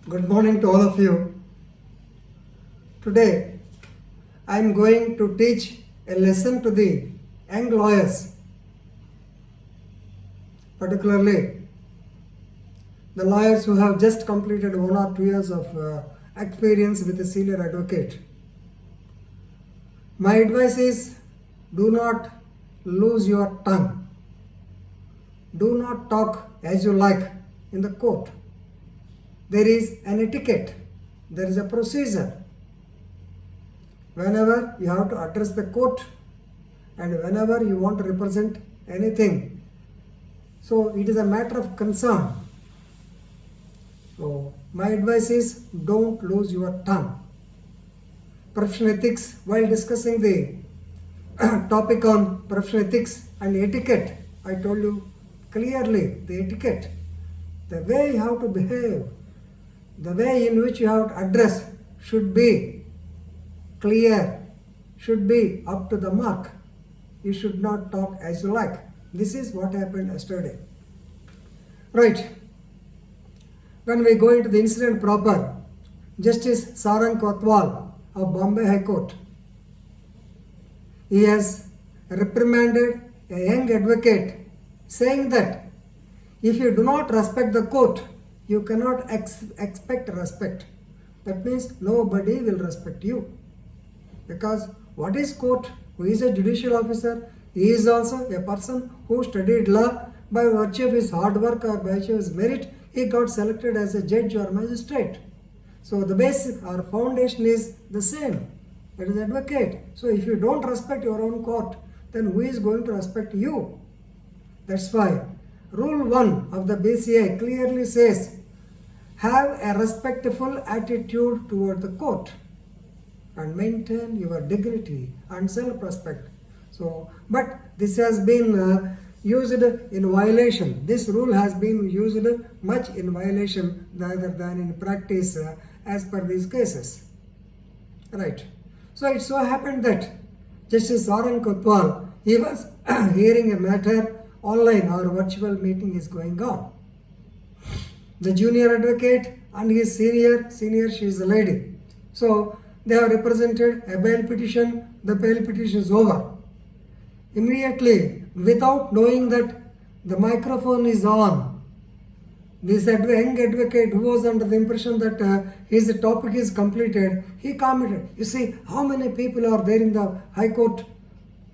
Good morning to all of you. Today I am going to teach a lesson to the young lawyers, particularly the lawyers who have just completed 1 or 2 years of experience with a senior advocate. My advice is, do not lose your tongue. Do not talk as you like in the court. There is an etiquette, there is a procedure. Whenever you have to address the court and whenever you want to represent anything, so it is a matter of concern. So my advice is, don't lose your tongue. Professional ethics, while discussing the topic on professional ethics and etiquette, I told you clearly the etiquette, the way you have to behave, the way in which you have to address should be clear, should be up to the mark. You should not talk as you like. This is what happened yesterday. Right. When we go into the incident proper, Justice Sarang Kotwal of Bombay High Court, he has reprimanded a young advocate saying that if you do not respect the court, you cannot expect respect. That means nobody will respect you. Because what is court? Who is a judicial officer? He is also a person who studied law. By virtue of his hard work or by virtue of his merit, he got selected as a judge or magistrate. So the basic or foundation is the same. That is advocate. So if you don't respect your own court, then who is going to respect you? That's why Rule 1 of the BCI clearly says, have a respectful attitude toward the court and maintain your dignity and self-respect. So, but this has been used in violation. This rule has been used much in violation rather than in practice as per these cases. Right. So it so happened that Justice Sarang Kotwal, he was hearing a matter online or virtual meeting is going on. The junior advocate and his senior, she is a lady. So they have represented a bail petition. The bail petition is over. Immediately, without knowing that the microphone is on, this young advocate who was under the impression that his topic is completed, he commented, you see, how many people are there in the High Court?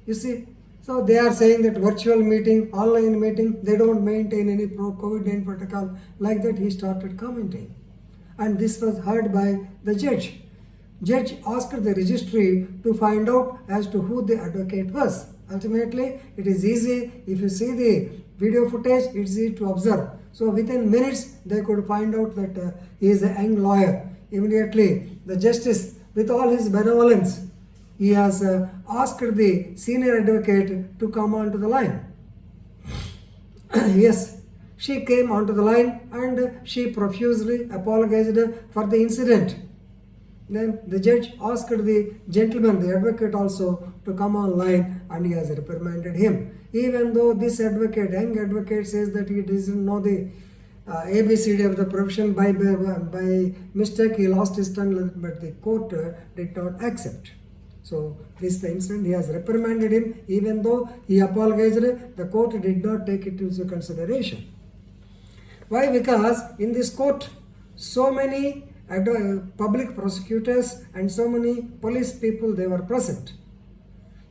You see, so they are saying that virtual meeting, online meeting, they don't maintain any COVID-19 protocol. Like that, he started commenting. And this was heard by the judge. Judge asked the registry to find out as to who the advocate was. Ultimately, it is easy. If you see the video footage, it's easy to observe. So within minutes, they could find out that he is a young lawyer. Immediately, the justice, with all his benevolence, he has asked the senior advocate to come onto the line. Yes, she came onto the line and she profusely apologized for the incident. Then the judge asked the gentleman, the advocate also, to come online and he has reprimanded him. Even though this advocate, young advocate, says that he doesn't know the ABCD of the profession, by mistake he lost his tongue, but the court did not accept. So this is the incident. He has reprimanded him. Even though he apologized, the court did not take it into consideration. Why? Because in this court, so many public prosecutors and so many police people, they were present.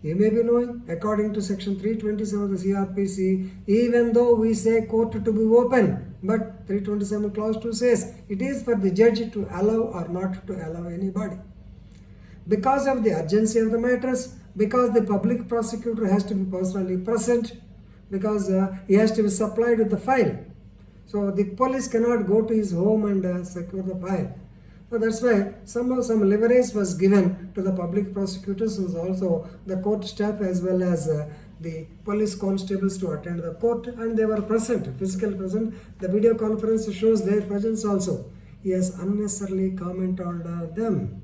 You may be knowing, according to section 327 of the CRPC, even though we say court to be open, but 327 clause 2 says it is for the judge to allow or not to allow anybody. Because of the urgency of the matters, because the public prosecutor has to be personally present, because he has to be supplied with the file. So the police cannot go to his home and secure the file. So that's why some leverage was given to the public prosecutors and also the court staff as well as the police constables to attend the court, and they were present, physically present. The video conference shows their presence also. He has unnecessarily commented on them.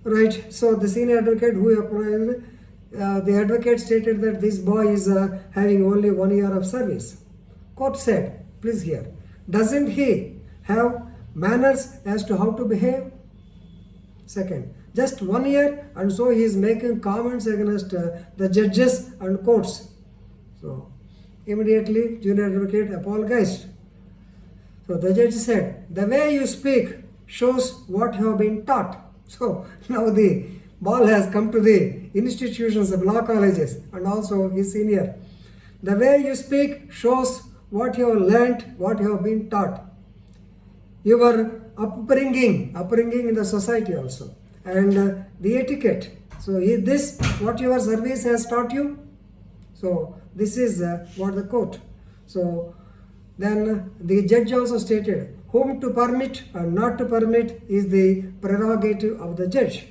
Right, so the senior advocate who applied, the advocate stated that this boy is having only 1 year of service. Court said, please hear, doesn't he have manners as to how to behave. Second, just 1 year, and so he is making comments against the judges and courts. So immediately junior advocate apologized. So the judge said, the way you speak shows what you have been taught. So now the ball has come to the institutions of law colleges and also his senior. The way you speak shows what you have learnt, what you have been taught. Your upbringing in the society also, and the etiquette. So is this what your service has taught you? So this is what the court. So then the judge also stated, whom to permit and not to permit is the prerogative of the judge.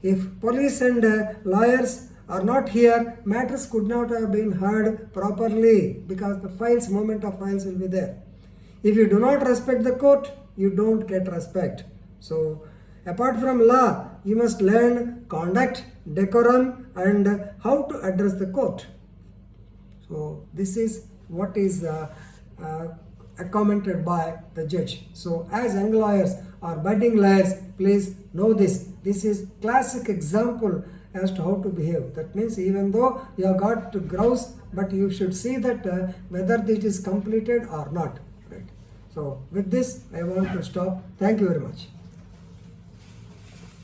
If police and lawyers are not here, matters could not have been heard properly because the movement of files will be there. If you do not respect the court, you don't get respect. So apart from law, you must learn conduct, decorum, and how to address the court. So this is what is commented by the judge. So as young lawyers or budding lawyers, please know this. This is classic example as to how to behave. That means even though you have got to grouse, but you should see that whether it is completed or not. Right. So with this, I want to stop. Thank you very much.